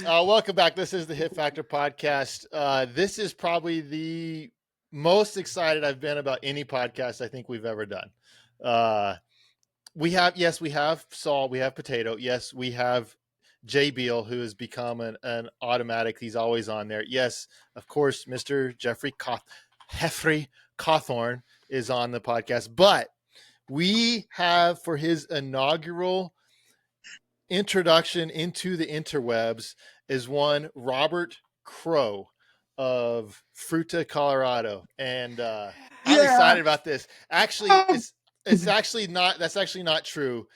Welcome back. This is the Hit Factor podcast. This is probably the most excited I've been about any podcast I think we've ever done. We have Saul, we have Potato. Yes, we have Jay Beal, who has become an automatic. He's always on there. Yes, of course, Mr. Jeffrey Cawthorn is on the podcast. But we have, for his inaugural introduction into the interwebs, is one Robert Crow of Fruta, Colorado, and I'm excited about this. Actually, it's actually not. That's actually not true.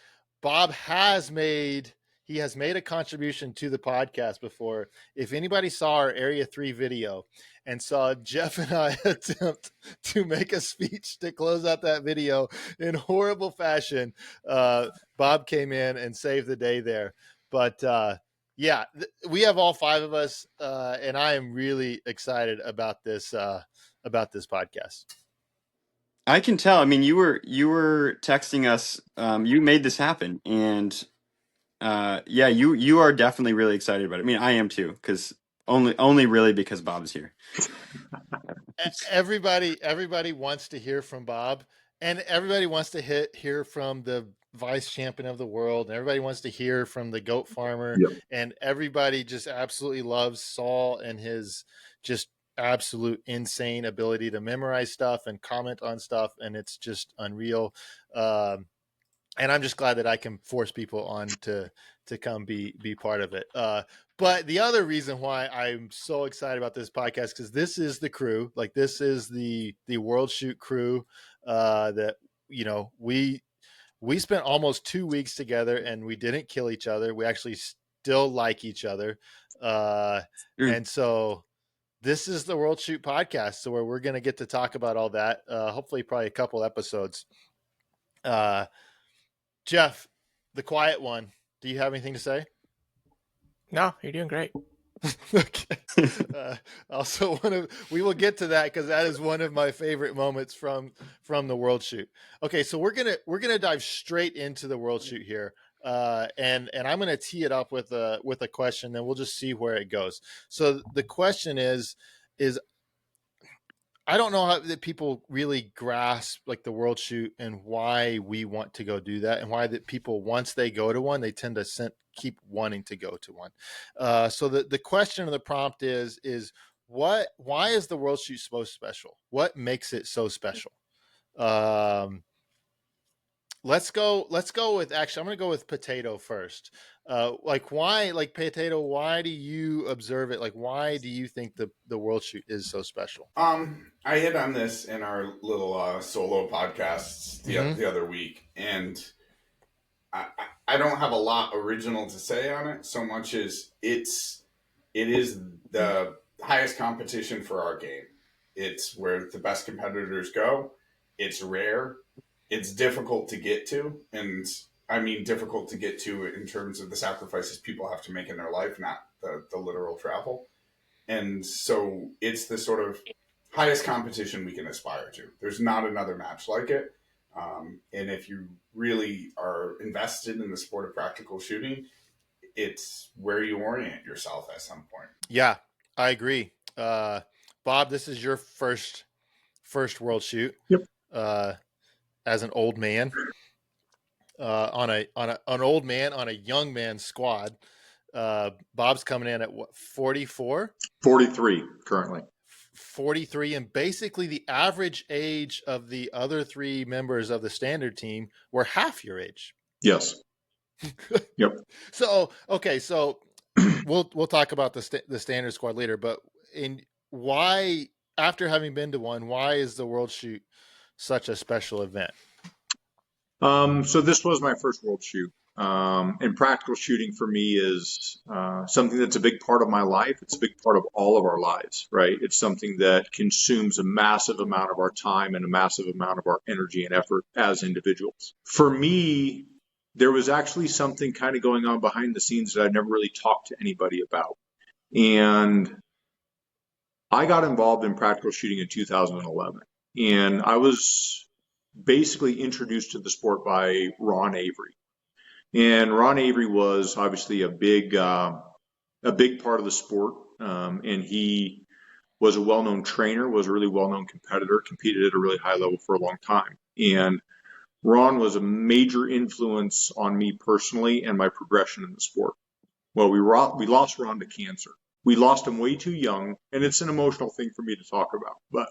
Bob has made a contribution to the podcast before. If anybody saw our Area 3 video and saw Jeff and I attempt to make a speech to close out that video in horrible fashion, Bob came in and saved the day there. But yeah, we have all five of us, and I am really excited about this podcast. I can tell. I mean, you were texting us. You made this happen, and yeah, you are definitely really excited about it. I mean, I am too, because only really because Bob is here. Everybody wants to hear from Bob, and everybody wants to hear from the vice champion of the world, and everybody wants to hear from the goat farmer. Yep. And everybody just absolutely loves Saul and his just absolute insane ability to memorize stuff and comment on stuff, and it's just unreal. And I'm just glad that I can force people on to come be part of it. But the other reason why I'm so excited about this podcast, because this is the crew, like this is the World Shoot crew that, you know, we spent almost 2 weeks together and we didn't kill each other. We actually still like each other. And so this is the World Shoot podcast. So where we're going to get to talk about all that, hopefully probably a couple episodes. Jeff, the quiet one, do you have anything to say? No, you're doing great. Okay. Also, we will get to that because that is one of my favorite moments from the World Shoot. Okay, so we're gonna dive straight into the World Shoot here, and I'm gonna tee it up with a question, and we'll just see where it goes. So the question is I don't know how that people really grasp like the World Shoot and why we want to go do that, and why that people, once they go to one, they tend to keep wanting to go to one. So the question of the prompt is why is the World Shoot so special? What makes it so special? Let's go with, actually, I'm going to go with Potato first. Potato, why do you observe it? Like, why do you think the World Shoot is so special? I hit on this in our little solo podcasts the other week, and I don't have a lot original to say on it, so much as it is the highest competition for our game. It's where the best competitors go. It's rare. It's difficult to get to, and I mean difficult to get to in terms of the sacrifices people have to make in their life, not the literal travel. And so it's the sort of highest competition we can aspire to. There's not another match like it. And if you really are invested in the sport of practical shooting, it's where you orient yourself at some point. Yeah, I agree. Bob, this is your first World Shoot. Yep. As an old man, on an old man on a young man squad. Bob's coming in at what, 44? 43 currently. 43, and basically the average age of the other three members of the standard team were half your age. Yes. Yep. So okay, so we'll talk about the standard squad later, but why, after having been to one, why is the World Shoot such a special event? So this was my first World Shoot. And practical shooting for me is something that's a big part of my life. It's a big part of all of our lives, right? It's something that consumes a massive amount of our time and a massive amount of our energy and effort as individuals. For me, there was actually something kind of going on behind the scenes that I never really talked to anybody about. And I got involved in practical shooting in 2011. And I was basically introduced to the sport by Ron Avery. And Ron Avery was obviously a big a big part of the sport, and he was a well-known trainer, was a really well-known competitor, competed at a really high level for a long time. And Ron was a major influence on me personally and my progression in the sport. Well, we lost Ron to cancer. We lost him way too young, and it's an emotional thing for me to talk about. But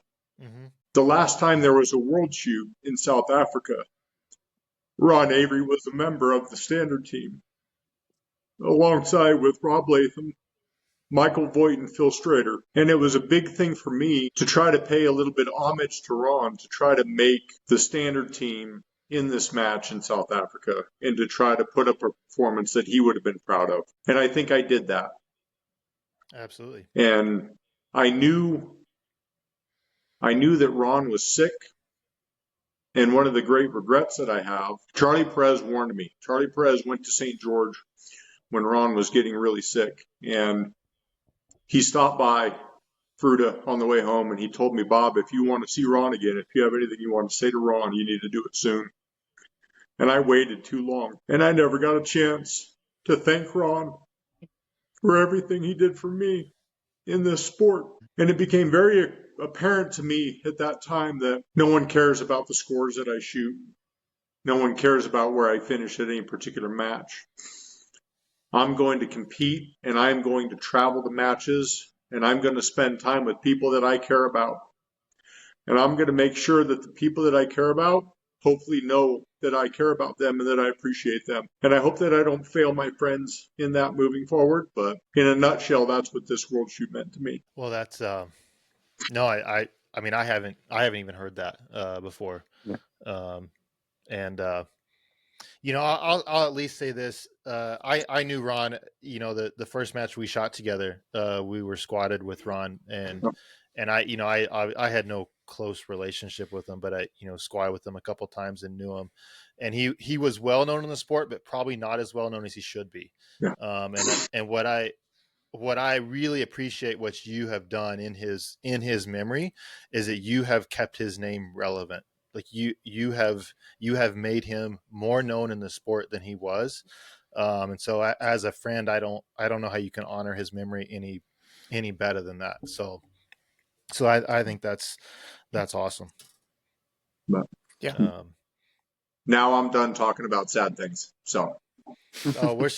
the last time there was a world shoot in South Africa, Ron Avery was a member of the standard team, alongside with Rob Latham, Michael Voigt, and Phil Strader. And it was a big thing for me to try to pay a little bit of homage to Ron, to try to make the standard team in this match in South Africa, and to try to put up a performance that he would have been proud of. And I think I did that. Absolutely. And I knew that Ron was sick. And one of the great regrets that I have, Charlie Perez warned me. Charlie Perez went to St. George when Ron was getting really sick. And he stopped by Fruta on the way home, and he told me, Bob, if you want to see Ron again, if you have anything you want to say to Ron, you need to do it soon. And I waited too long, and I never got a chance to thank Ron for everything he did for me in this sport. And it became very apparent to me at that time that no one cares about the scores that I shoot. No one cares about where I finish at any particular match. I'm going to compete, and I'm going to travel to matches, and I'm going to spend time with people that I care about. And I'm going to make sure that the people that I care about hopefully know that I care about them and that I appreciate them. And I hope that I don't fail my friends in that moving forward. But in a nutshell, that's what this world shoot meant to me. Well, that's no, I mean, I haven't even heard that before. Yeah. You know, I'll at least say this. I knew Ron, you know, the first match we shot together, we were squatted with Ron, and I had no close relationship with him, but I, you know, squatted with him a couple times and knew him, and he was well known in the sport, but probably not as well known as he should be. Yeah. And what I really appreciate what you have done in his memory is that you have kept his name relevant. Like you have made him more known in the sport than he was. And so as a friend, I don't know how you can honor his memory any better than that. So I think that's awesome. But, yeah. Now I'm done talking about sad things. So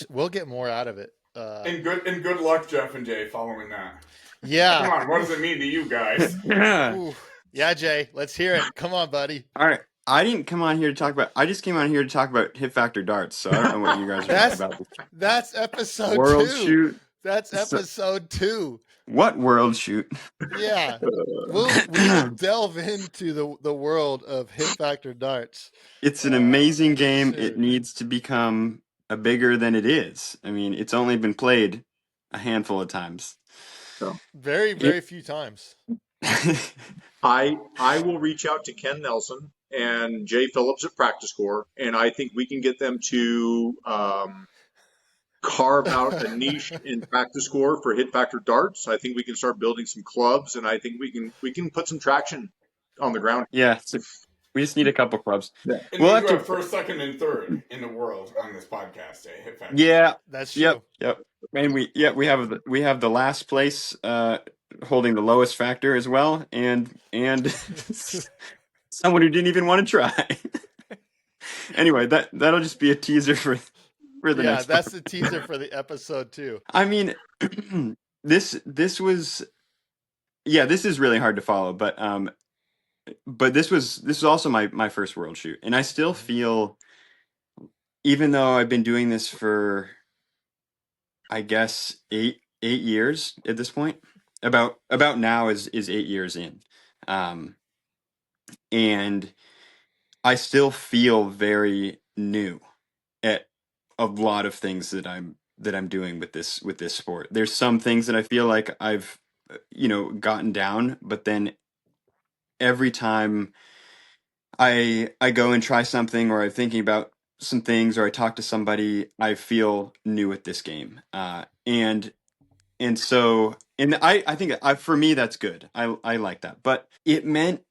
we'll get more out of it. And good luck, Jeff and Jay, following that. Yeah. Come on, what does it mean to you guys? Ooh. Yeah, Jay, let's hear it. Come on, buddy. All right. I didn't come on here to talk about. I just came on here to talk about hit factor darts. So I don't know what you guys are talking about. That's episode World 2. shoot. That's episode 2. What world shoot? Yeah, we'll delve into the world of hit factor darts. It's an amazing game. Sure. It needs to become bigger than it is. I mean, it's only been played a handful of times. So very few times. I will reach out to Ken Nelson and Jay Phillips at Practice Core, and I think we can get them to carve out a niche in Practice Core for hit factor darts. I think we can start building some clubs, and I think we can put some traction on the ground. Yeah, so we just need a couple clubs. Yeah. And we'll have first, second, and third in the world on this podcast, eh? Hit factor. Yeah, that's true. Yep. And we have the last place holding the lowest factor as well, and someone who didn't even want to try. Anyway, that'll just be a teaser for the next. Yeah, that's the teaser for the episode 2. I mean, this is really hard to follow, but this was also my first world shoot, and I still feel, even though I've been doing this for, I guess, eight years at this point, about now is 8 years in, and I still feel very new at a lot of things that I'm doing with this sport. There's some things that I feel like I've gotten down, but then every time I go and try something, or I'm thinking about some things, or I talk to somebody, I feel new at this game. And so I think for me that's good. I like that. But it meant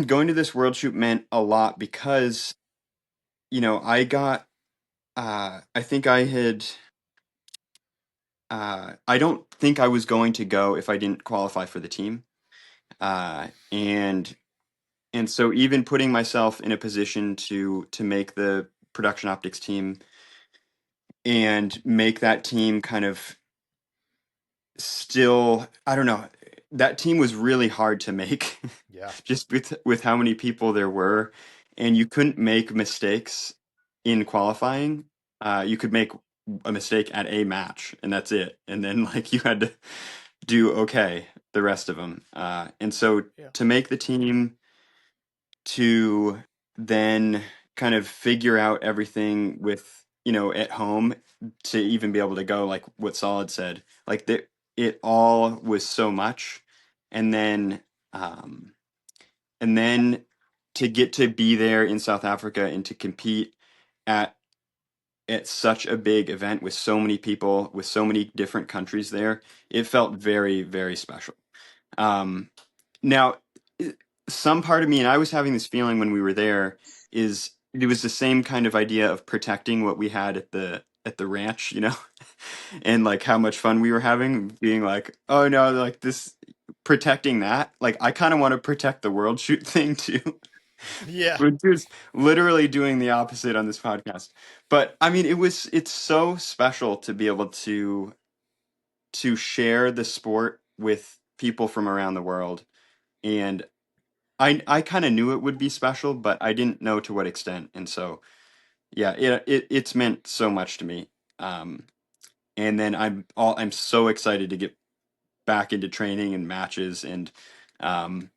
going to this world shoot meant a lot because I got I think I had I don't think I was going to go if I didn't qualify for the team. And so even putting myself in a position to make the production optics team and make that team kind of still, I don't know, that team was really hard to make. Yeah. Just with how many people there were, and you couldn't make mistakes in qualifying. You could make a mistake at a match and that's it, and then like you had to do okay the rest of them. And so Yeah. to make the team, to then kind of figure out everything with, at home, to even be able to go, like what Solid said, like it all was so much. And then um and then to get to be there in South Africa and to compete at such a big event with so many people, with so many different countries there, it felt very, very special. Um, now, some part of me, and I was having this feeling when we were there, is it was the same kind of idea of protecting what we had at the ranch, and like how much fun we were having, being like, oh no, like this, protecting that. Like I kind of want to protect the world shoot thing too. Yeah. We're just literally doing the opposite on this podcast. But I mean, it's so special to be able to share the sport with people from around the world. And I kind of knew it would be special, but I didn't know to what extent. And so, yeah, it's meant so much to me. And then I'm so excited to get back into training and matches um,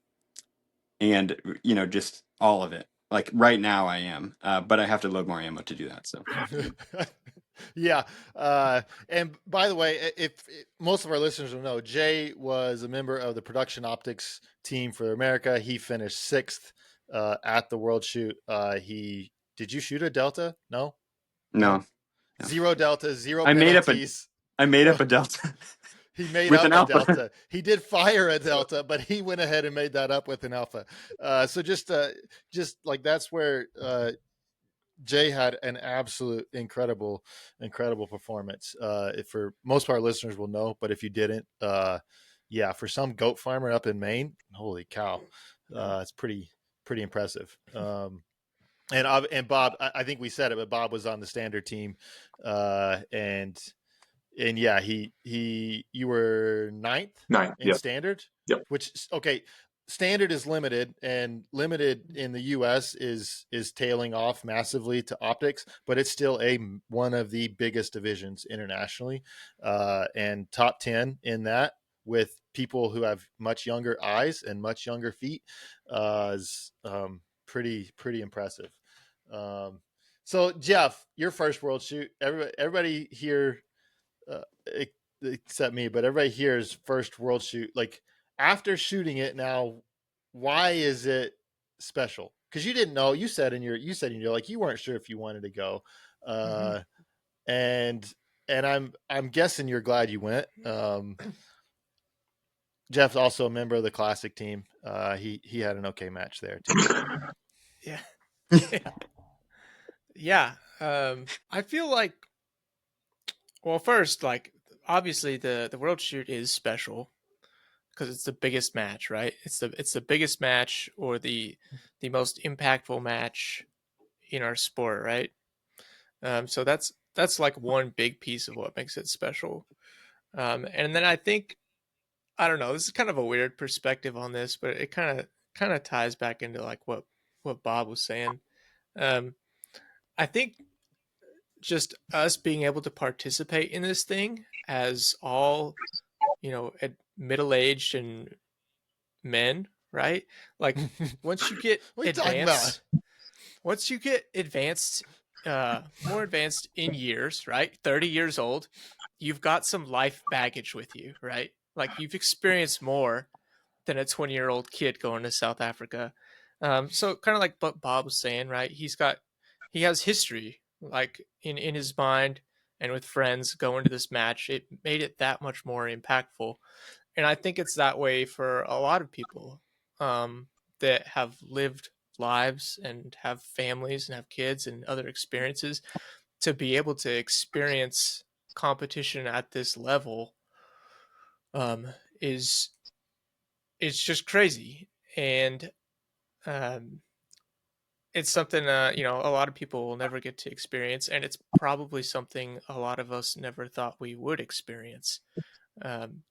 and just all of it. Like right now I am, but I have to load more ammo to do that. So Yeah. And by the way, if most of our listeners will know, Jay was a member of the production optics team for America. He finished 6th at the World Shoot. Did you shoot a Delta? No. no, no. 0 Delta, 0 I made up penalties. a delta He made with up an a alpha. Delta. He did fire a Delta, but he went ahead and made that up with an Alpha. So just like that's where Jay had an absolute incredible performance. If for most of our listeners will know, but if you didn't, yeah, for some goat farmer up in Maine, holy cow, it's pretty impressive. And Bob, I think we said it, but Bob was on the standard team, and yeah, you were 9th 9. in Yep. standard, Yep. which okay, standard is limited, and limited in the US is tailing off massively to optics, but it's still one of the biggest divisions internationally, and top 10 in that, with people who have much younger eyes and much younger feet, is pretty impressive. So Jeff, your first world shoot, everybody here, uh, except me, but everybody here is first world shoot. Like after shooting it now, why is it special? Because you didn't know. You said in your like you weren't sure if you wanted to go, and I'm guessing you're glad you went. Jeff's also a member of the classic team. He had an okay match there too. Yeah. Yeah. I feel like, well, first, like obviously the World Shoot is special because it's the biggest match, right? It's the biggest match, or the most impactful match in our sport, right? So that's like one big piece of what makes it special. And then I think, I don't know, this is kind of a weird perspective on this, but it kind of ties back into like what Bob was saying. Um, I think just us being able to participate in this thing as all, middle-aged and men, right? Like once you get What are you talking about? once you get more advanced in years, right? 30 years old, you've got some life baggage with you, right? Like you've experienced more than a 20-year-old kid going to South Africa. So kind of like what Bob was saying, right? He has history, like in his mind and with friends going to this match. It made it that much more impactful. And I think it's that way for a lot of people, that have lived lives and have families and have kids and other experiences, to be able to experience competition at this level is it's just crazy. And it's something a lot of people will never get to experience, and it's probably something a lot of us never thought we would experience. Um,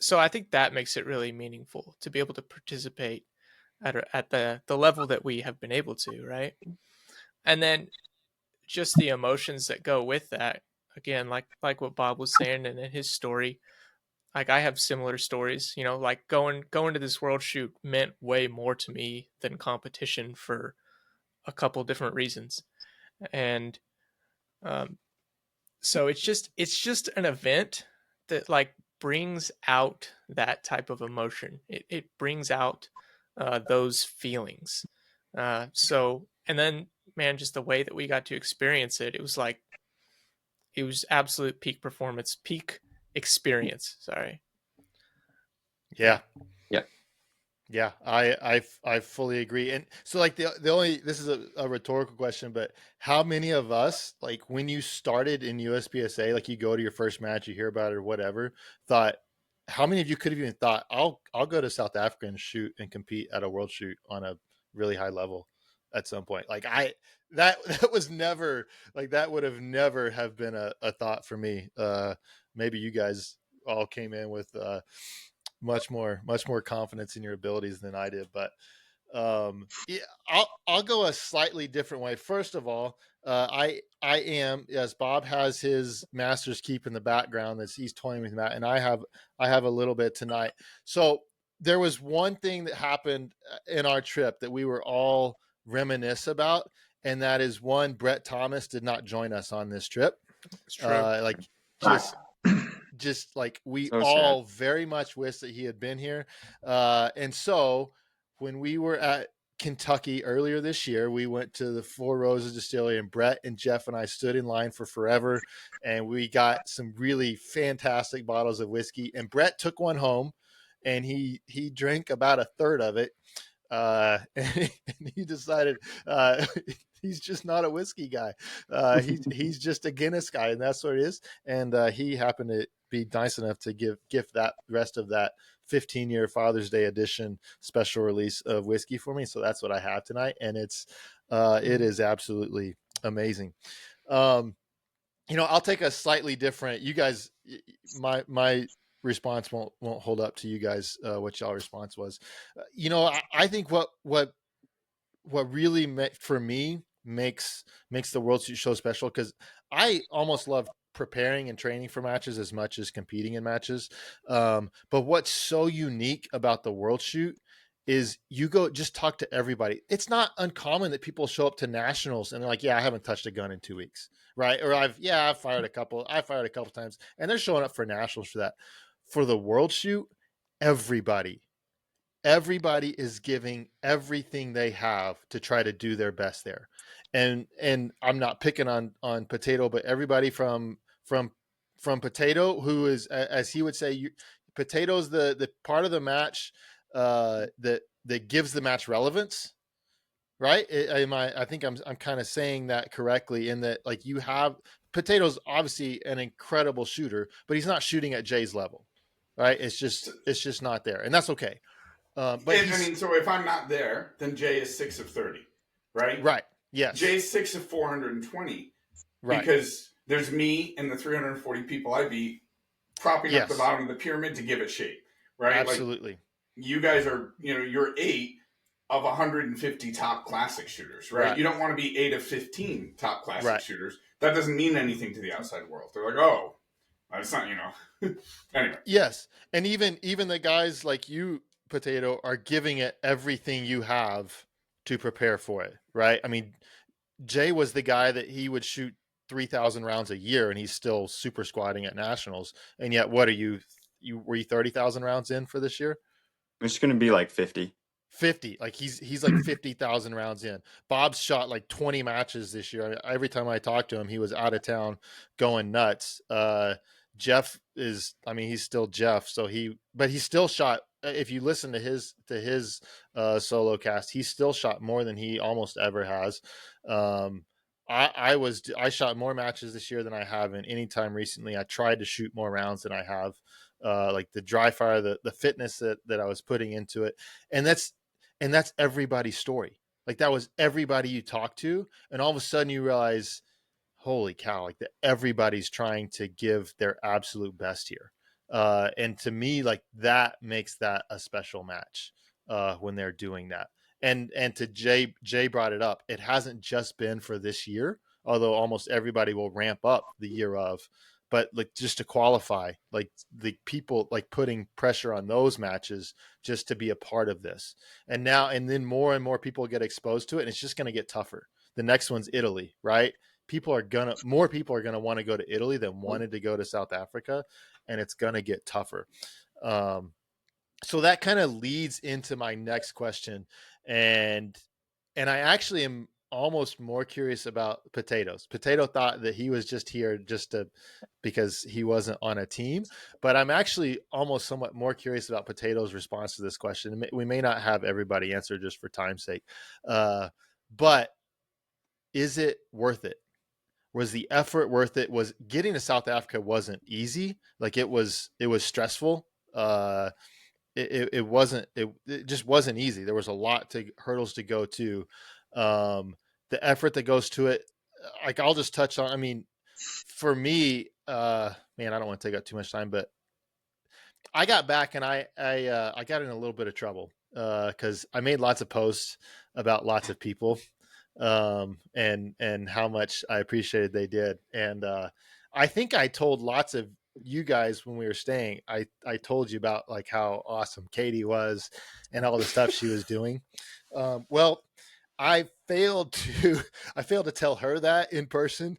so I think that makes it really meaningful to be able to participate at the level that we have been able to, right? And then just the emotions that go with that. Again, like what Bob was saying and in his story, like I have similar stories. Like going to this world shoot meant way more to me than competition for a couple different reasons. And um, so it's just an event that like brings out that type of emotion. It brings out those feelings. So and then man, just the way that we got to experience it, it was absolute peak performance, peak experience. Sorry. Yeah. Yeah. Yeah, I fully agree. And so like the only, this is a rhetorical question, but how many of us, like when you started in USPSA, like you go to your first match, you hear about it or whatever, thought, how many of you could have even thought, I'll go to South Africa and shoot and compete at a world shoot on a really high level at some point? Like that was never, like that would have never have been a thought for me. Maybe you guys all came in with much more confidence in your abilities than I did. But yeah, I'll go a slightly different way. First of all, I am, as Bob has his master's keep in the background that he's toying with that, and I have a little bit tonight. So there was one thing that happened in our trip that we were all reminisce about, and that is one, Brett Thomas did not join us on this trip. It's true. Like just like we So all sad. very much wish that he had been here. And so when we were at Kentucky earlier this year, we went to the Four Roses Distillery, and Brett and Jeff and I stood in line for forever, and we got some really fantastic bottles of whiskey, and Brett took one home and he drank about a third of it. And he decided he's just not a whiskey guy. He's just a Guinness guy, and that's what it is. And he happened to be nice enough to gift that rest of that 15-year Father's Day edition special release of whiskey for me. So that's what I have tonight, and it is absolutely amazing. I'll take a slightly different. You guys, my response won't hold up to you guys. What y'all response was, I think what really for me makes the World Shoot special, because I almost love preparing and training for matches as much as competing in matches. But what's so unique about the World Shoot is you go just talk to everybody. It's not uncommon that people show up to nationals and they're like, yeah, I haven't touched a gun in 2 weeks. Right. Or I've fired a couple times, and they're showing up for nationals for that. For the World Shoot, everybody is giving everything they have to try to do their best there. And I'm not picking on Potato, but everybody from Potato, who is, as he would say, Potato's the part of the match that gives the match relevance, right? I think I'm kind of saying that correctly, in that like you have Potato's obviously an incredible shooter, but he's not shooting at Jay's level, right? It's just not there, and that's okay. But so if I'm not there, then Jay is 6 of 30, right? Right. Yes. Jay's 6 of 420, right. Because there's me and the 340 people I beat propping up the bottom of the pyramid to give it shape, right? Absolutely. Like, you guys are, you're 8 of 150 top classic shooters, right? You don't want to be 8 of 15 top classic shooters. That doesn't mean anything to the outside world. They're like, oh, it's not, anyway. Yes. And even the guys like you, Potato, are giving it everything you have to prepare for it, right? I mean, Jay was the guy that he would shoot 3,000 rounds a year, and he's still super squatting at nationals. And yet, what are you were you 30,000 rounds in for this year? It's going to be like 50. Like he's like 50,000 rounds in. Bob's shot like 20 matches this year. Every time I talked to him, he was out of town going nuts. Jeff is, he's still Jeff. So he still shot. If you listen to his solo cast, he still shot more than he almost ever has. I shot more matches this year than I have in any time recently. I tried to shoot more rounds than I have. Like the dry fire, the fitness that I was putting into it, and that's everybody's story. Like that was everybody you talk to, and all of a sudden you realize, holy cow, like that everybody's trying to give their absolute best here. And to me, like that makes that a special match when they're doing that. And to Jay brought it up. It hasn't just been for this year, although almost everybody will ramp up the year of. But like just to qualify, like the people like putting pressure on those matches just to be a part of this. And now and then more and more people get exposed to it, and it's just going to get tougher. The next one's Italy, right? More people are gonna want to go to Italy than wanted to go to South Africa, and it's gonna get tougher. So that kind of leads into my next question, and I actually am almost more curious about Potatoes. Potato thought that he was just here just to because he wasn't on a team, but I'm actually almost somewhat more curious about Potato's response to this question. We may not have everybody answer just for time's sake, but is it worth it? Was the effort worth it? Was getting to South Africa wasn't easy. Like it was stressful. It wasn't, it just wasn't easy. There was a lot to hurdles to go to. The effort that goes to it, like I'll just touch on, I mean, for me, man, I don't want to take up too much time, but I got back and I got in a little bit of trouble because I made lots of posts about lots of people and how much I appreciated they did. And I think I told lots of you guys when we were staying, I told you about like how awesome Katie was and all the stuff she was doing. Well, I failed to tell her that in person.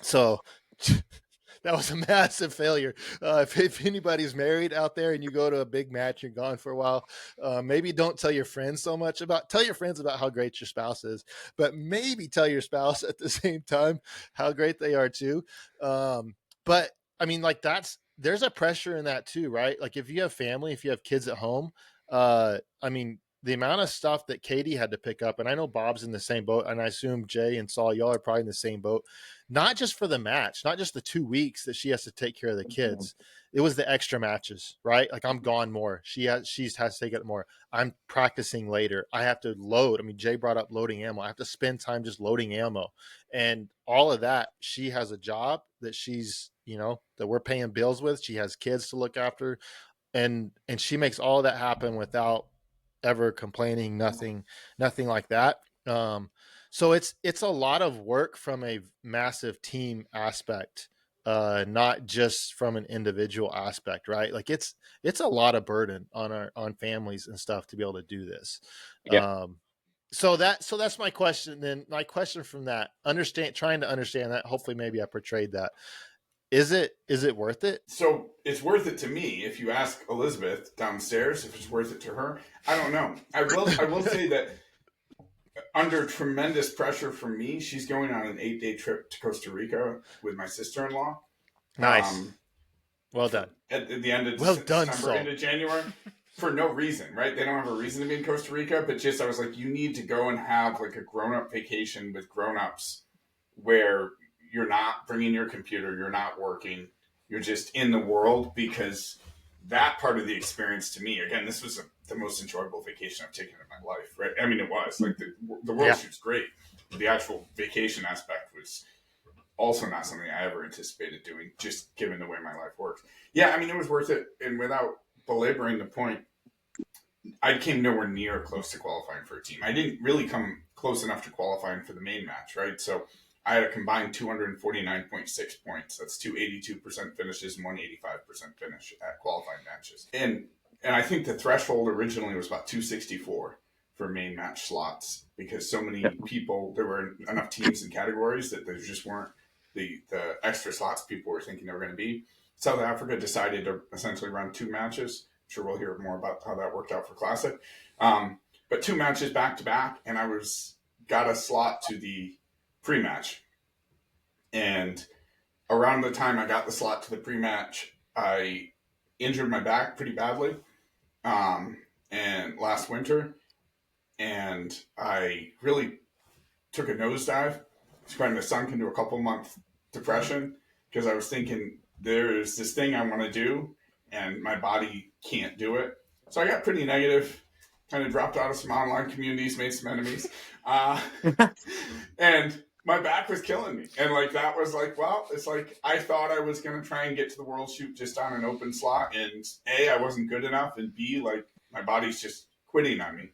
So that was a massive failure. If anybody's married out there and you go to a big match, you're gone for a while, maybe don't tell your friends tell your friends about how great your spouse is, but maybe tell your spouse at the same time how great they are too. But I mean, like there's a pressure in that too, right? Like if you have family, if you have kids at home, I mean, the amount of stuff that Katie had to pick up, and I know Bob's in the same boat, and I assume Jay and Saul, y'all are probably in the same boat, not just for the match, not just the 2 weeks that she has to take care of the kids. It was the extra matches, right? Like I'm gone more. She has to take it more. I'm practicing later. I have to load. I mean, Jay brought up loading ammo. I have to spend time just loading ammo and all of that. She has a job that she's, that we're paying bills with. She has kids to look after, and she makes all of that happen without ever complaining, nothing like that. So it's a lot of work from a massive team aspect, not just from an individual aspect, right? Like it's a lot of burden on families and stuff to be able to do this. Yeah. So that's my question. Then my question from that, trying to understand that, hopefully maybe I portrayed that. Is it worth it? So it's worth it to me. If you ask Elizabeth downstairs if it's worth it to her, I don't know. I will say that under tremendous pressure from me, she's going on an 8-day trip to Costa Rica with my sister-in-law. Nice. Well done. At the end of December, Saul. Into January, for no reason, right? They don't have a reason to be in Costa Rica, but just I was like, you need to go and have like a grown-up vacation with grown-ups where you're not bringing your computer, you're not working, you're just in the world, because that part of the experience to me, again, this was the most enjoyable vacation I've taken in my life, right? I mean, it was like the world shoot's great, but the actual vacation aspect was also not something I ever anticipated doing, just given the way my life works. Yeah, I mean, it was worth it. And without belaboring the point, I came nowhere near close to qualifying for a team. I didn't really come close enough to qualifying for the main match, right? So I had a combined 249.6 points. That's 282% finishes and 185% finish at qualifying matches. And I think the threshold originally was about 264 for main match slots, because so many people, there were enough teams and categories that there just weren't the extra slots people were thinking there were going to be. South Africa decided to essentially run 2 matches. I'm sure we'll hear more about how that worked out for Classic. But 2 matches back to back, and I got a slot to the pre-match. And around the time I got the slot to the pre-match, I injured my back pretty badly, and last winter, and I really took a nosedive, kind of sunk into a couple month depression because I was thinking there's this thing I want to do and my body can't do it. So I got pretty negative, kind of dropped out of some online communities, made some enemies. And my back was killing me. And like, that was like, well, it's like, I thought I was going to try and get to the world shoot just on an open slot. And A, I wasn't good enough. And B, like, my body's just quitting on me.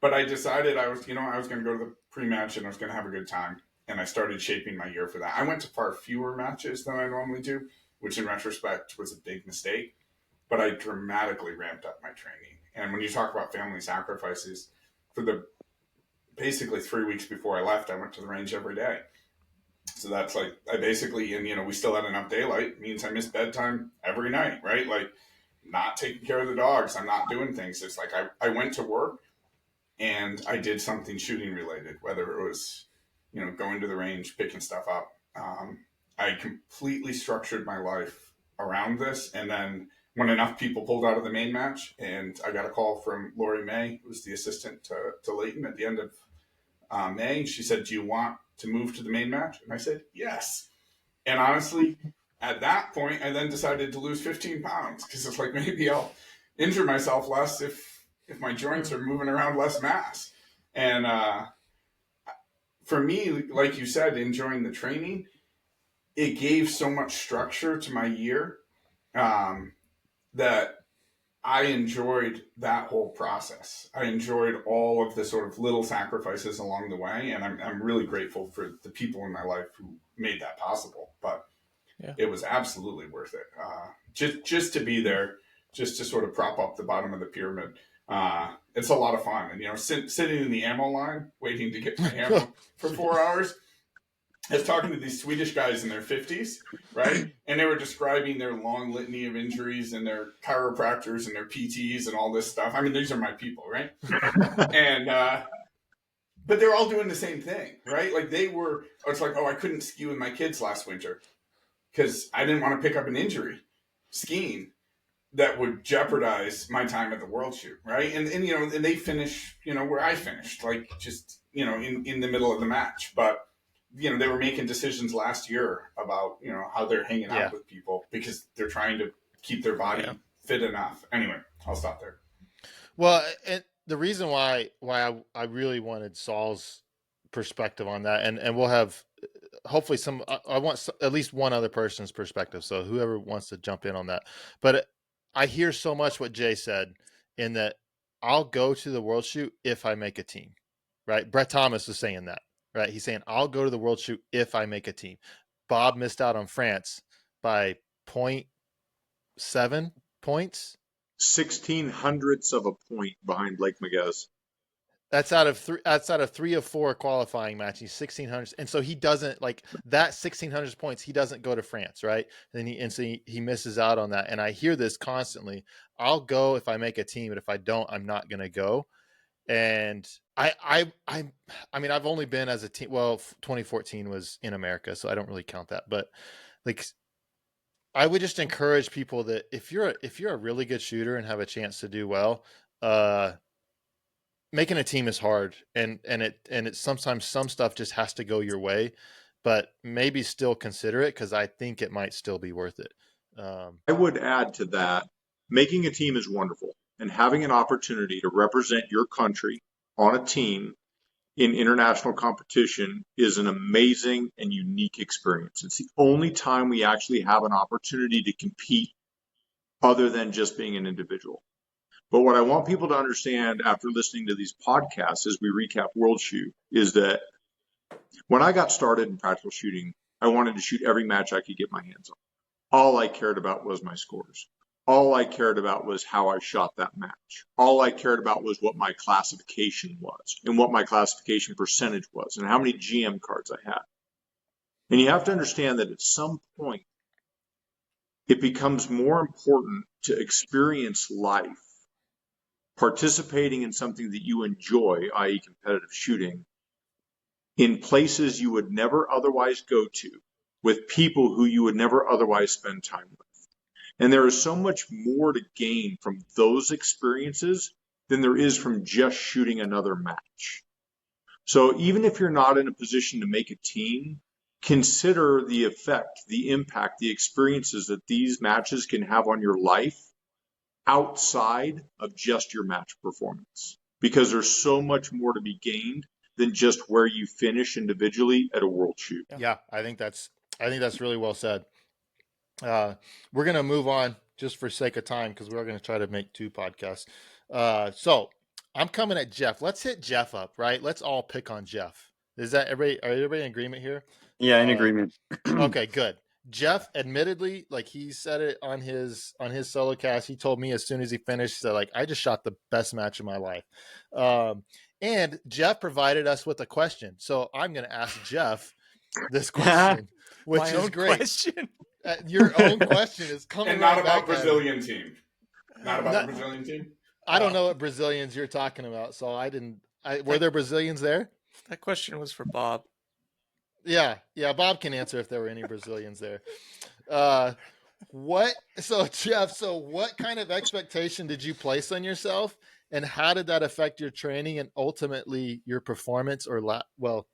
But I decided I was going to go to the pre-match and I was going to have a good time. And I started shaping my year for that. I went to far fewer matches than I normally do, which in retrospect was a big mistake. But I dramatically ramped up my training. And when you talk about family sacrifices, for the basically 3 weeks before I left, I went to the range every day. So that's like, I basically, and we still had enough daylight, means I missed bedtime every night, right? Like, not taking care of the dogs. I'm not doing things. It's like I went to work and I did something shooting related, whether it was, going to the range, picking stuff up. I completely structured my life around this. And then when enough people pulled out of the main match, and I got a call from Lori May, who was the assistant to Leighton at the end of May, she said, "Do you want to move to the main match?" And I said, yes. And honestly, at that point, I then decided to lose 15 pounds because it's like, maybe I'll injure myself less if my joints are moving around less mass. And for me, like you said, enjoying the training, it gave so much structure to my year that I enjoyed that whole process. I enjoyed all of the sort of little sacrifices along the way, and I'm really grateful for the people in my life who made that possible. But It was absolutely worth it. Just to be there, just to sort of prop up the bottom of the pyramid. It's a lot of fun. And, sitting in the ammo line, waiting to get my ammo for 4 hours. I was talking to these Swedish guys in their 50s, right? And they were describing their long litany of injuries and their chiropractors and their PTs and all this stuff. I mean, these are my people, right? And, but they're all doing the same thing, right? Like it's like, I couldn't ski with my kids last winter because I didn't want to pick up an injury skiing that would jeopardize my time at the World Shoot, right? And they finish, where I finished, like just, in the middle of the match. But they were making decisions last year about, how they're hanging out with people because they're trying to keep their body fit enough. Anyway, I'll stop there. Well, and the reason why I really wanted Saul's perspective on that, and we'll have hopefully I want at least one other person's perspective. So whoever wants to jump in on that, but I hear so much what Jay said in that I'll go to the World Shoot if I make a team, right? Brett Thomas was saying that. Right, he's saying, I'll go to the World Shoot if I make a team. Bob missed out on France by 0.7 points. 1600ths of a point behind Blake Maguez. That's out of 3 of 4 qualifying matches, 1600s, and so he doesn't like that 1600 points. He doesn't go to France, right? And so he misses out on that. And I hear this constantly. I'll go if I make a team, but if I don't, I'm not going to go. And I mean, I've only been as a team. Well, 2014 was in America, so I don't really count that. But like, I would just encourage people that if you're a really good shooter and have a chance to do well, making a team is hard, and it sometimes some stuff just has to go your way, but maybe still consider it because I think it might still be worth it. I would add to that, making a team is wonderful. And having an opportunity to represent your country on a team in international competition is an amazing and unique experience. It's the only time we actually have an opportunity to compete other than just being an individual. But what I want people to understand after listening to these podcasts as we recap World Shoot is that when I got started in practical shooting, I wanted to shoot every match I could get my hands on. All I cared about was my scores. All I cared about was how I shot that match. All I cared about was what my classification was and what my classification percentage was and how many GM cards I had. And you have to understand that at some point, it becomes more important to experience life, participating in something that you enjoy, i.e. competitive shooting, in places you would never otherwise go to, with people who you would never otherwise spend time with. And there is so much more to gain from those experiences than there is from just shooting another match. So even if you're not in a position to make a team, consider the effect, the impact, the experiences that these matches can have on your life outside of just your match performance, because there's so much more to be gained than just where you finish individually at a world shoot. Yeah, I think that's really well said. We're gonna move on just for sake of time because we're going to try to make 2 podcasts. So I'm coming at Jeff. Let's hit Jeff up, right? Let's all pick on Jeff. Is that everybody? Are everybody in agreement here? Yeah, in agreement. Okay, good. Jeff, admittedly, like he said it on his solo cast, he told me as soon as he finished that like I just shot the best match of my life. And Jeff provided us with a question, so I'm going to ask Jeff this question, which My is own great. question. Your own question is coming and not right about back at Brazilian team. Not about Not- the Brazilian team. I don't know what Brazilians you're talking about, so I didn't. Were there Brazilians there? That question was for Bob. Yeah. Bob can answer if there were any Brazilians there. Jeff? So, what kind of expectation did you place on yourself, and how did that affect your training and ultimately your performance? Well,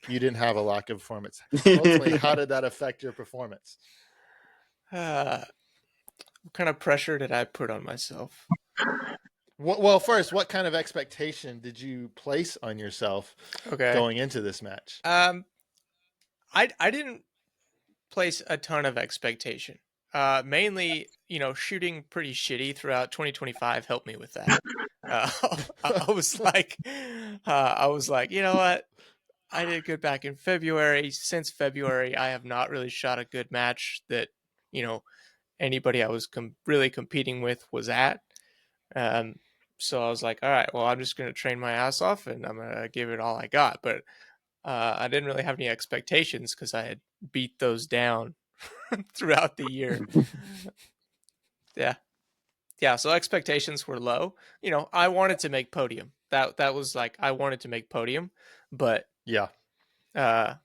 you didn't have a lack of performance. Ultimately, how did that affect your performance? What kind of pressure did I put on myself? Well, first, what kind of expectation did you place on yourself going into this match? I didn't place a ton of expectation. Mainly, shooting pretty shitty throughout 2025 helped me with that. I was like, you know what? I did good back in February. Since February, I have not really shot a good match that, anybody I was really competing with was at. So I was like, all right, well, I'm just going to train my ass off and I'm going to give it all I got. But I didn't really have any expectations because I had beat those down throughout the year. Yeah. So expectations were low. I wanted to make podium. That was like, I wanted to make podium, but yeah, having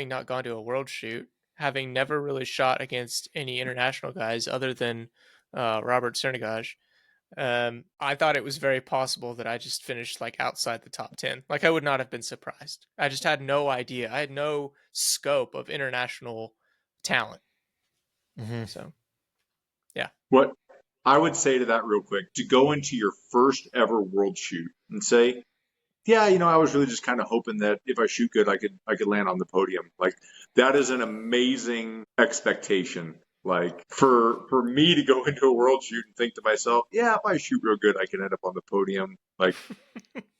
not gone to a world shoot, having never really shot against any international guys other than Robert Cernigaj, I thought it was very possible that I just finished like outside the top 10. Like I would not have been surprised. I just had no idea. I had no scope of international talent. Mm-hmm. So, yeah. What I would say to that real quick, to go into your first ever world shoot and say, yeah, I was really just kind of hoping that if I shoot good, I could land on the podium. Like that is an amazing expectation. Like for me to go into a world shoot and think to myself, yeah, if I shoot real good, I can end up on the podium. Like,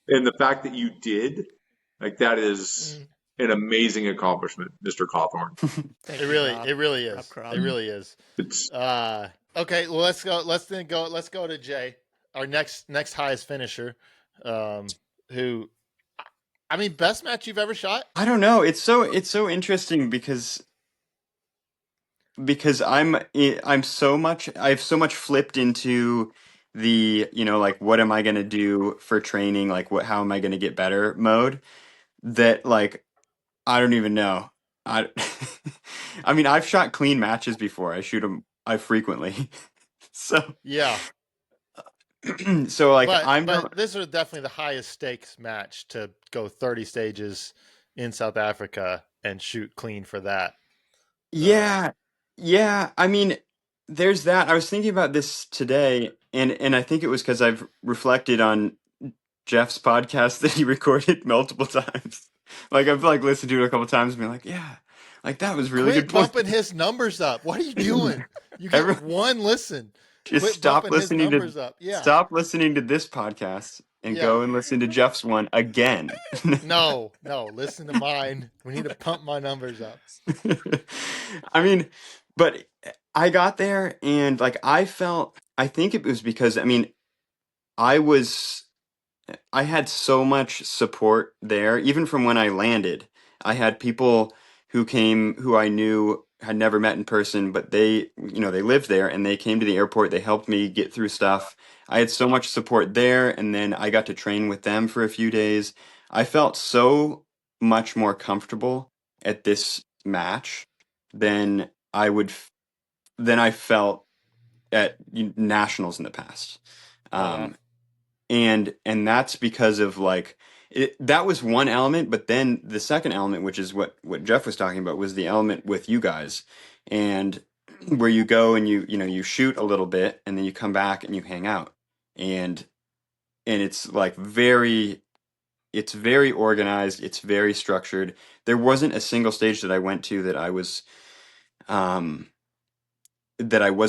and the fact that you did, like that is an amazing accomplishment, Mr. Cawthorn. It really is. It really is. Okay, well let's go. Let's go to Jay, our next highest finisher. Who, I mean, best match you've ever shot? I don't know. It's so interesting because I have so much flipped into the, like what am I going to do for training? Like how am I going to get better mode that like, I don't even know. I mean, I've shot clean matches before. I frequently. So, yeah. So like but this is definitely the highest stakes match to go 30 stages in South Africa and shoot clean for that. Yeah. I mean, there's that. I was thinking about this today, and I think it was because I've reflected on Jeff's podcast that he recorded multiple times. Like I've like listened to it a couple times and been like, yeah, like that was really Quit good. Bumping his numbers up. What are you doing? You get one listen. Just stop listening stop listening to this podcast and go and listen to Jeff's one again. No, listen to mine. We need to pump my numbers up. I mean, but I got there and like I think it was because I mean, I had so much support there, even from when I landed. I had people who came who I knew had never met in person, but they lived there and they came to the airport. They helped me get through stuff. I had so much support there, and then I got to train with them for a few days. I felt so much more comfortable at this match than I felt at nationals in the past. And that's because of like that was one element, but then the second element, which is what Jeff was talking about, was the element with you guys, and where you go and you shoot a little bit and then you come back and you hang out, and it's like it's very organized, it's very structured. There wasn't a single stage that I went to that I was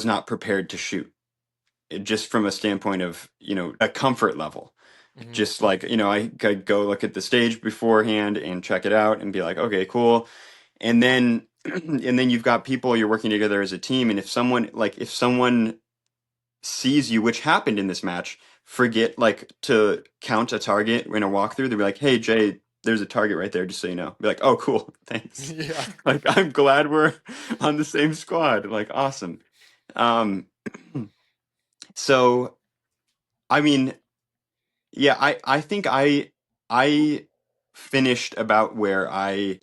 not prepared to shoot, just from a standpoint of a comfort level. Just like, I could go look at the stage beforehand and check it out and be like, okay, cool. And then you've got people, you're working together as a team. And if someone sees you, which happened in this match, forget like to count a target in a walkthrough, they'll be like, hey, Jay, there's a target right there, just so you know. Be like, oh, cool. Thanks. Yeah. Like, I'm glad we're on the same squad. Like, awesome. So, I mean, yeah, I think I finished about where I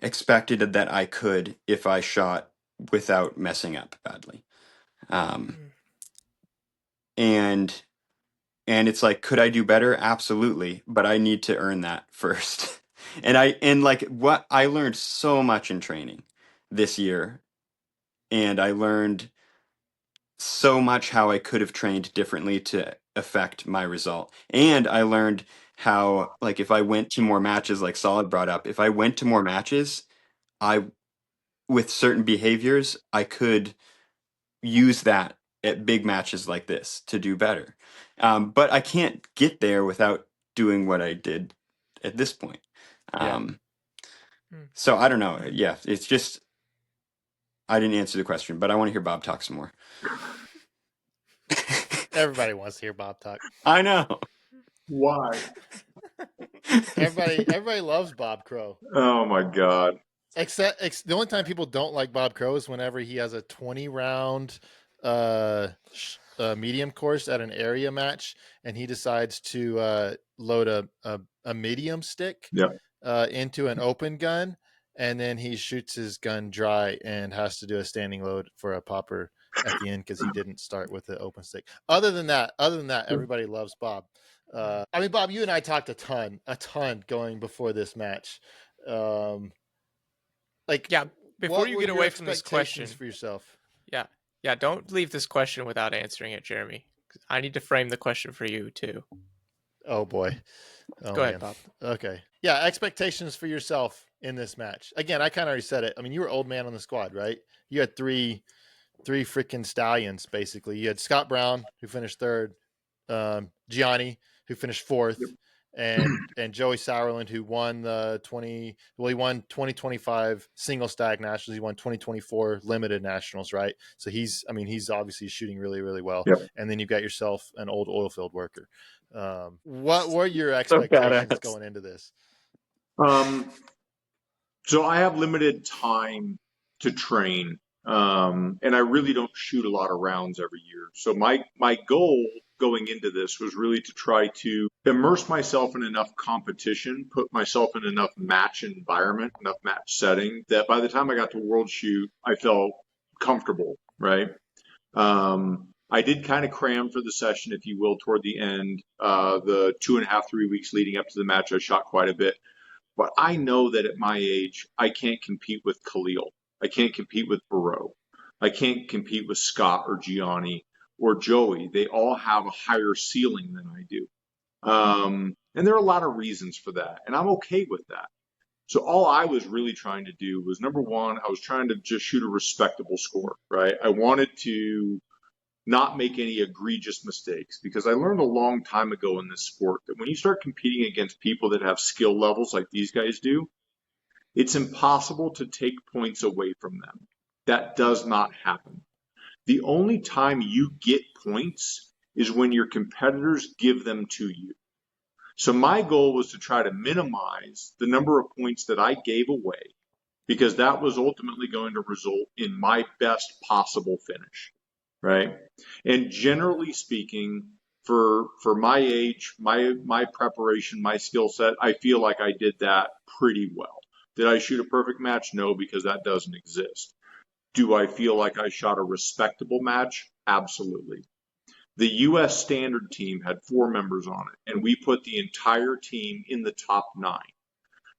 expected that I could if I shot without messing up badly. And it's like, could I do better? Absolutely, but I need to earn that first. And like what I learned so much in training this year, and I learned so much how I could have trained differently to affect my result. And I learned how, like, if I went to more matches, like Solid brought up, if I went to more matches, with certain behaviors, I could use that at big matches like this to do better. But I can't get there without doing what I did at this point. So I don't know. Yeah, it's just, I didn't answer the question, but I want to hear Bob talk some more. Everybody wants to hear Bob talk. I know. Why? Everybody loves Bob Crow. Oh my God. Except the only time people don't like Bob Crow is whenever he has a 20-round medium course at an area match, and he decides to load a medium stick into an open gun, and then he shoots his gun dry and has to do a standing load for a popper at the end because he didn't start with the open stick. Other than that, everybody loves Bob. I mean, Bob, you and I talked a ton going before this match. Before you get away from this question for yourself. Yeah, don't leave this question without answering it, Jeremy. I need to frame the question for you too. Oh boy. Go ahead, Bob. Okay. Yeah, expectations for yourself in this match. Again, I kind of already said it. I mean, you were old man on the squad, right? You had three freaking stallions, basically. You had Scott Brown, who finished third, Gianni, who finished fourth, and Joey Sauerland, who won he won 2025 single stack nationals. He won 2024 limited nationals, right? So he's obviously shooting really, really well. Yep. And then you've got yourself an old oil field worker. What were your expectations going into this? So I have limited time to train, and I really don't shoot a lot of rounds every year. So my goal going into this was really to try to immerse myself in enough competition, put myself in enough match environment, enough match setting, that by the time I got to World Shoot, I felt comfortable, right? I did kind of cram for the session, if you will, toward the end. The 2.5, 3 weeks leading up to the match, I shot quite a bit. But I know that at my age, I can't compete with Khalil. I can't compete with Barreau. I can't compete with Scott or Gianni or Joey. They all have a higher ceiling than I do. And there are a lot of reasons for that. And I'm okay with that. So all I was really trying to do was, number one, I was trying to just shoot a respectable score, right? I wanted to not make any egregious mistakes, because I learned a long time ago in this sport that when you start competing against people that have skill levels like these guys do, it's impossible to take points away from them. That does not happen. The only time you get points is when your competitors give them to you. So my goal was to try to minimize the number of points that I gave away, because that was ultimately going to result in my best possible finish. Right. And generally speaking, for my age, my preparation, my skill set, I feel like I did that pretty well. Did I shoot a perfect match? No, because that doesn't exist. Do I feel like I shot a respectable match? Absolutely. The U.S. standard team had 4 members on it, and we put the entire team in the top 9.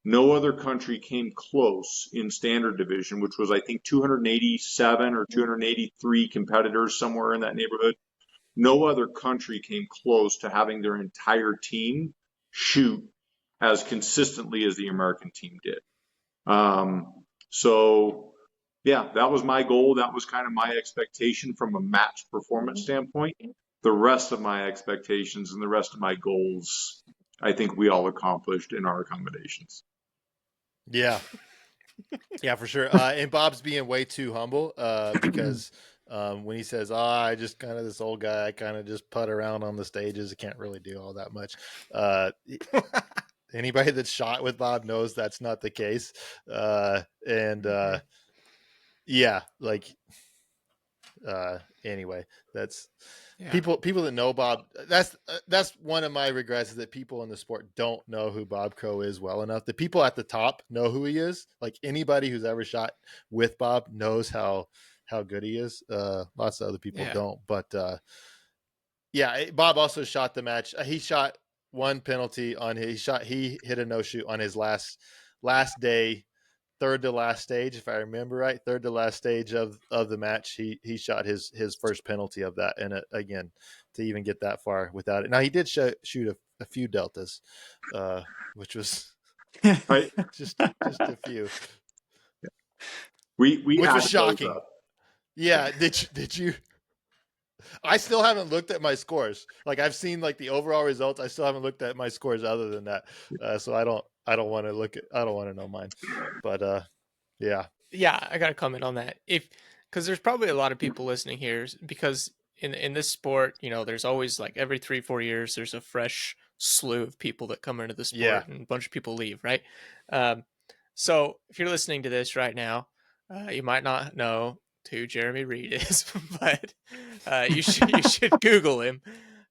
No other country came close in standard division, which was, I think, 287 or 283 competitors, somewhere in that neighborhood. No other country came close to having their entire team shoot as consistently as the American team did. So, yeah, that was my goal. That was kind of my expectation from a match performance standpoint. The rest of my expectations and the rest of my goals, I think we all accomplished in our accommodations. Yeah. Yeah, for sure. And Bob's being way too humble because when he says, I just kind of this old guy, I kind of just putt around on the stages. I can't really do all that much. Anybody that's shot with Bob knows that's not the case. Yeah, like, anyway, that's people that know Bob. That's one of my regrets, is that people in the sport don't know who Bob Crow is well enough. The people at the top know who he is. Like, anybody who's ever shot with Bob knows how good he is. Lots of other people don't, but Bob also shot the match. He shot one penalty on he hit a no shoot on his last day, third to last stage, if I remember right, third to last stage of the match. He shot his first penalty of that, and again, to even get that far without it. Now, he did shoot a few deltas, which was just a few. We which was shocking. Yeah, did you? I still haven't looked at my scores. Like, I've seen like the overall results. I still haven't looked at my scores other than that. So I don't want to know mine. But yeah, I got to comment on that. Because there's probably a lot of people listening here, because in this sport, there's always, like, every 3-4 years, there's a fresh slew of people that come into the sport, and a bunch of people leave, right? So if you're listening to this right now, you might not know who Jeremy Reed is, but you should Google him.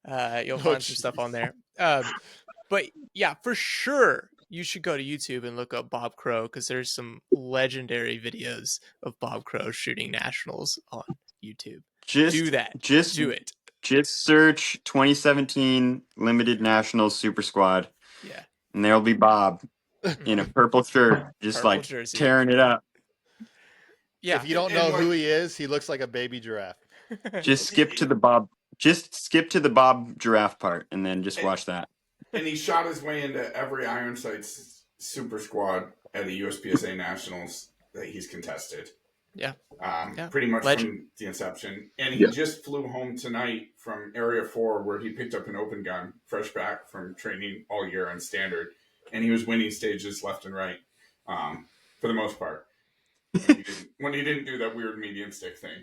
You'll find some stuff on there. But yeah, for sure, you should go to YouTube and look up Bob Crow, because there's some legendary videos of Bob Crow shooting nationals on YouTube. Do that. Just do it. Just search 2017 Limited Nationals Super Squad. Yeah. And there'll be Bob in a purple shirt, just Purple like jersey. tearing it up. Yeah. If you don't know who he is, he looks like a baby giraffe. Just skip to the Bob giraffe part, and then just watch that. And he shot his way into every Iron Sights Super Squad at the USPSA Nationals that he's contested. Yeah. Pretty much from the inception. And he just flew home tonight from Area 4, where he picked up an open gun, fresh back from training all year on standard. And he was winning stages left and right, for the most part. When he didn't do that weird medium stick thing.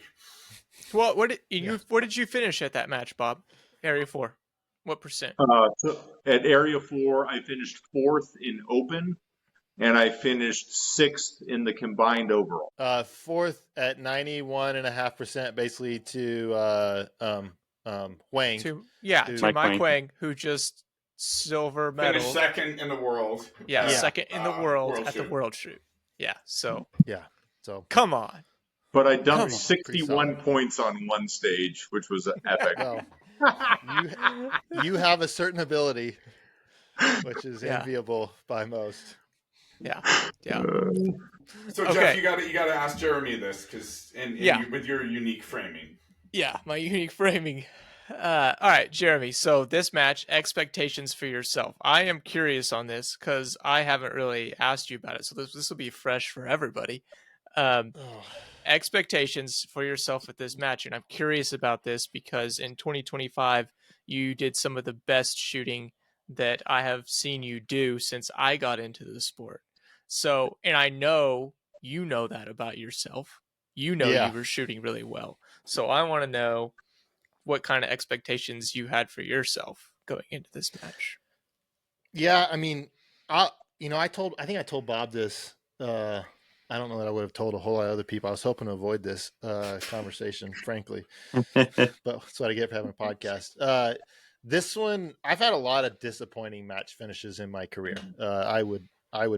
Well, what did you finish at that match, Bob? Area 4. What percent? At Area 4, I finished 4th in open, and I finished 6th in the combined overall. 4th at 91.5%, basically to Huang. To Mike Huang, who just silver medal. Finished 2nd in the world. Yeah, 2nd in the world at the World Shoot. Yeah, so. Come on. But I dumped 61 points on one stage, which was epic. Well, you have a certain ability, which is enviable by most. Yeah. So Jeff, you got to ask Jeremy this, because with your unique framing. Yeah, my unique framing. All right, Jeremy. So this match, expectations for yourself. I am curious on this because I haven't really asked you about it. So this will be fresh for everybody. Expectations for yourself at this match, and I'm curious about this because in 2025 you did some of the best shooting that I have seen you do since I got into the sport. So, and I know you know that about yourself. You know you were shooting really well. So I want to know what kind of expectations you had for yourself going into this match. Yeah, I mean, I think I told Bob this. I don't know that I would have told a whole lot of other people. I was hoping to avoid this conversation, frankly, but that's what I get for having a podcast. This one, I've had a lot of disappointing match finishes in my career. I would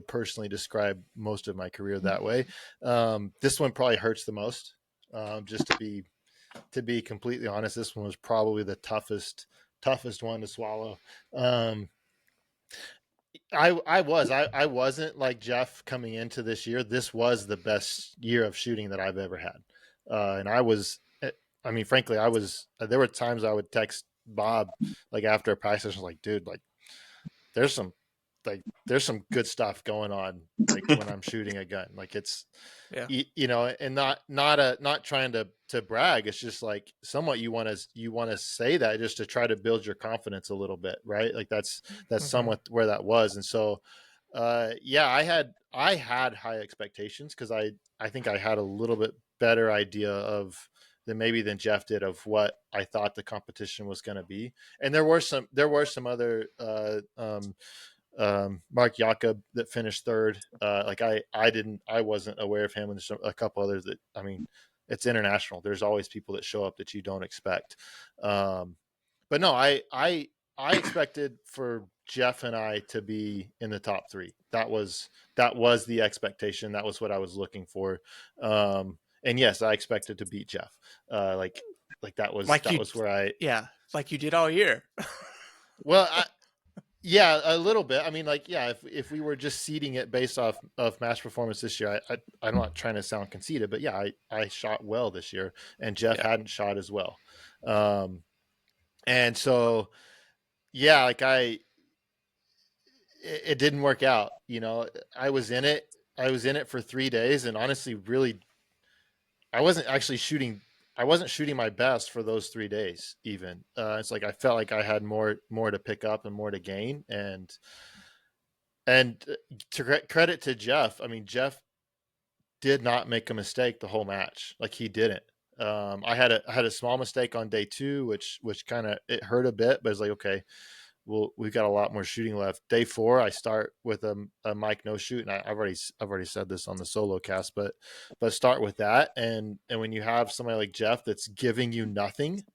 personally describe most of my career that way. This one probably hurts the most, just to be to be completely honest, this one was probably the toughest one to swallow. I wasn't like Jeff coming into this year. This was the best year of shooting that I've ever had. And I mean, frankly, there were times I would text Bob, like after a practice, I was like, dude, like there's some, there's some good stuff going on. Like when I'm shooting a gun, like it's, Yeah. you know, and not trying to brag. It's just like somewhat you want to say that just to try to build your confidence a little bit, right? Like that's somewhat where that was. And so, yeah, I had high expectations because I think I had a little bit better idea of than Jeff did of what I thought the competition was going to be. And there were some other, Mark Jakob that finished third. Like I wasn't aware of him, and there's a couple others that, I mean, it's international. There's always people that show up that you don't expect. But no, I expected for Jeff and I to be in the top three. That was the expectation. That was what I was looking for. And yes, I expected to beat Jeff. Like that was where like you did all year. Well, yeah, a little bit. I mean, like, yeah, if we were just seeding it based off of match performance this year, I'm not trying to sound conceited, but yeah, I shot well this year, and Jeff hadn't shot as well. And so, yeah, like it didn't work out. You know, I was in it for 3 days, and honestly, really, I wasn't shooting my best for those 3 days. Even it's like I felt like I had more to pick up and more to gain. And to credit to Jeff, I mean, Jeff did not make a mistake the whole match. Like he didn't. I had a small mistake on day 2, which kind of, it hurt a bit, but it's like, okay, well, we've got a lot more shooting left. Day 4, I start with a mic no shoot, and I've already said this on the solo cast, but start with that, and when you have somebody like Jeff that's giving you nothing,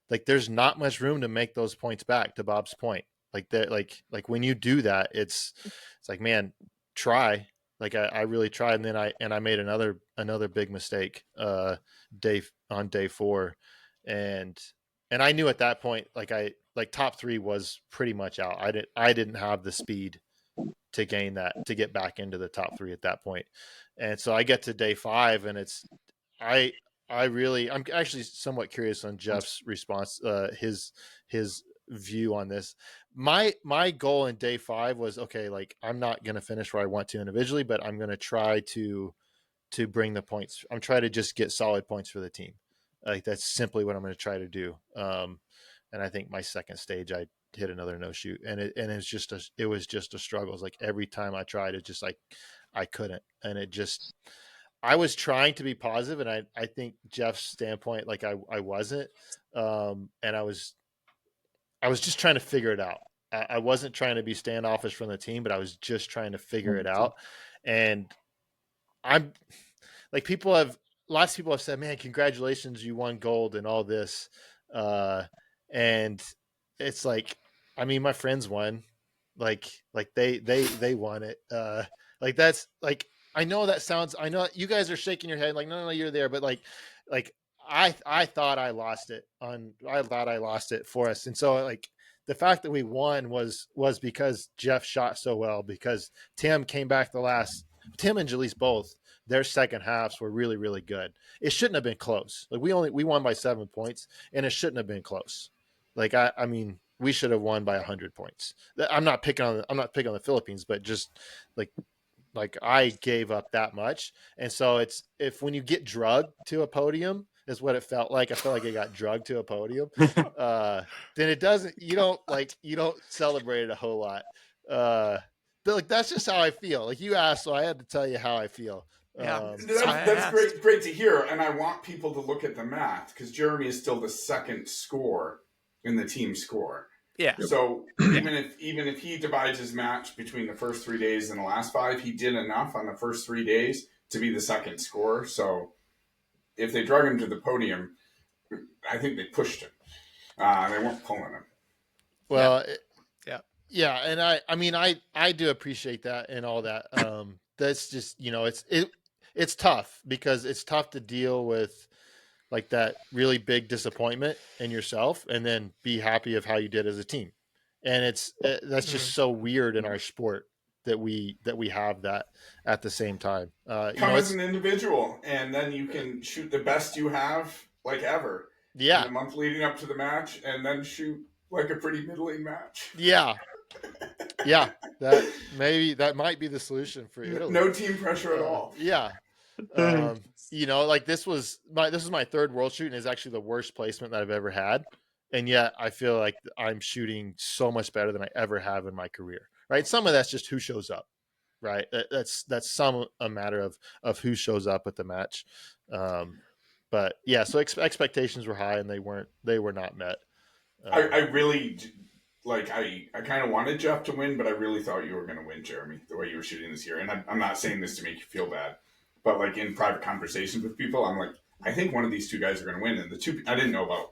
like there's not much room to make those points back. To Bob's point, like that, like when you do that, it's like, man, try. Like I really tried, and then I made another big mistake on day 4, and I knew at that point, like top 3 was pretty much out. I didn't have the speed to gain that, to get back into the top 3 at that point. And so I get to day 5, and I'm actually somewhat curious on Jeff's response, his view on this. My goal in day 5 was, okay, like I'm not going to finish where I want to individually, but I'm going to try to bring the points. I'm trying to just get solid points for the team. Like that's simply what I'm going to try to do. And I think my second stage, I hit another no shoot, and it was just a struggle. It's like every time I tried, it just like I couldn't, and I was trying to be positive, and I think Jeff's standpoint, like I wasn't, and I was just trying to figure it out. I wasn't trying to be standoffish from the team, but I was just trying to figure it out. And I'm like, lots of people have said, man, congratulations, you won gold and all this. And it's like, I mean, my friends won, like they won it. Like that's like, I know you guys are shaking your head like, no, you're there. But like I thought I lost it for us. And so like the fact that we won was because Jeff shot so well, because Tim came back Tim and Jaleese both, their second halves were really, really good. It shouldn't have been close. Like we won by 7 points, and it shouldn't have been close. Like I mean, we should have won by 100 points. I'm not picking on the Philippines, but just like I gave up that much. And so when you get drugged to a podium, is what it felt like. I felt like I got drugged to a podium. Then you don't celebrate it a whole lot. But like that's just how I feel. Like you asked, so I had to tell you how I feel. Yeah, that's great to hear. And I want people to look at the math, because Jeremy is still the second score in the team score. Yeah. So even if he divides his match between the first 3 days and the last 5, he did enough on the first 3 days to be the second scorer. So if they drug him to the podium, I think they pushed him. They weren't pulling him. Well, yeah, and I mean I do appreciate that and all that. That's just, it's tough, because it's tough to deal with like that really big disappointment in yourself, and then be happy of how you did as a team. And that's just so weird in our sport that we have that at the same time. Come as an individual, and then you can shoot the best you have like ever in the month leading up to the match, and then shoot like a pretty middling match. Yeah. That might be the solution for Italy. No team pressure at all. Yeah. Like this was my third world shoot, and is actually the worst placement that I've ever had. And yet I feel like I'm shooting so much better than I ever have in my career. Right. Some of that's just who shows up. Right. That's a matter of who shows up at the match. But yeah, so expectations were high, and they were not met. I really I kind of wanted Jeff to win, but I really thought you were going to win, Jeremy, the way you were shooting this year. And I'm not saying this to make you feel bad, but like in private conversations with people, I'm like, I think one of these two guys are going to win. And the two, I didn't know about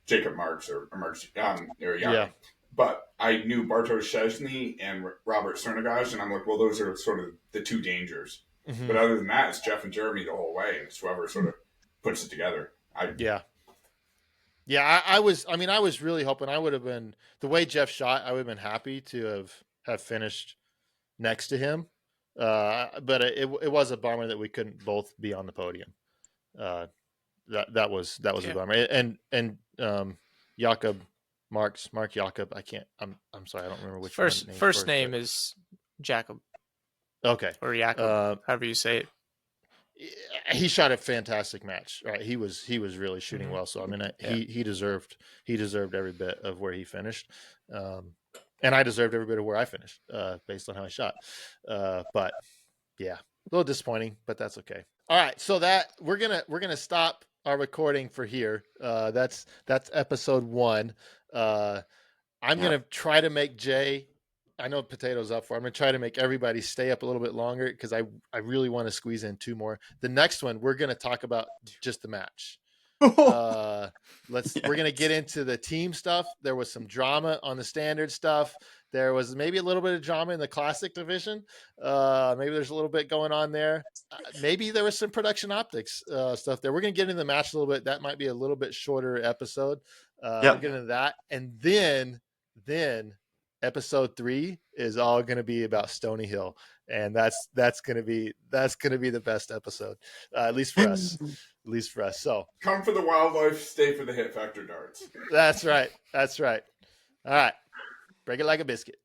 Jacob Marks or Marks, yeah. But I knew Bartosz Szczesny and Robert Cernigaj, and I'm like, well, those are sort of the two dangers. Mm-hmm. But other than that, it's Jeff and Jeremy the whole way, and it's whoever sort of puts it together. Yeah, I was really hoping I would have been, the way Jeff shot, I would have been happy to have finished next to him. But it was a bummer that we couldn't both be on the podium. That was a bummer. And Mark Jakob, I'm sorry, I don't remember which first name is Jacob. Okay. Or Jakob, however you say it. He shot a fantastic match, right? He was really shooting well. So I mean, he deserved every bit of where he finished, and I deserved every bit of where I finished, based on how I shot. But yeah, a little disappointing, but that's okay. All right, so that we're gonna stop our recording for here. That's episode 1. I'm gonna try to make Jay. I know Potato's up for. I'm going to try to make everybody stay up a little bit longer, because I really want to squeeze in 2 more. The next one, we're going to talk about just the match. We're going to get into the team stuff. There was some drama on the standard stuff. There was maybe a little bit of drama in the classic division. Maybe there's a little bit going on there. Maybe there was some production optics stuff there. We're going to get into the match a little bit. That might be a little bit shorter episode. We'll get into that. And then episode 3 is all going to be about Stony Hill, and that's going to be the best episode, at least for us. So come for the wildlife, stay for the hit factor darts. That's right. All right, break it like a biscuit.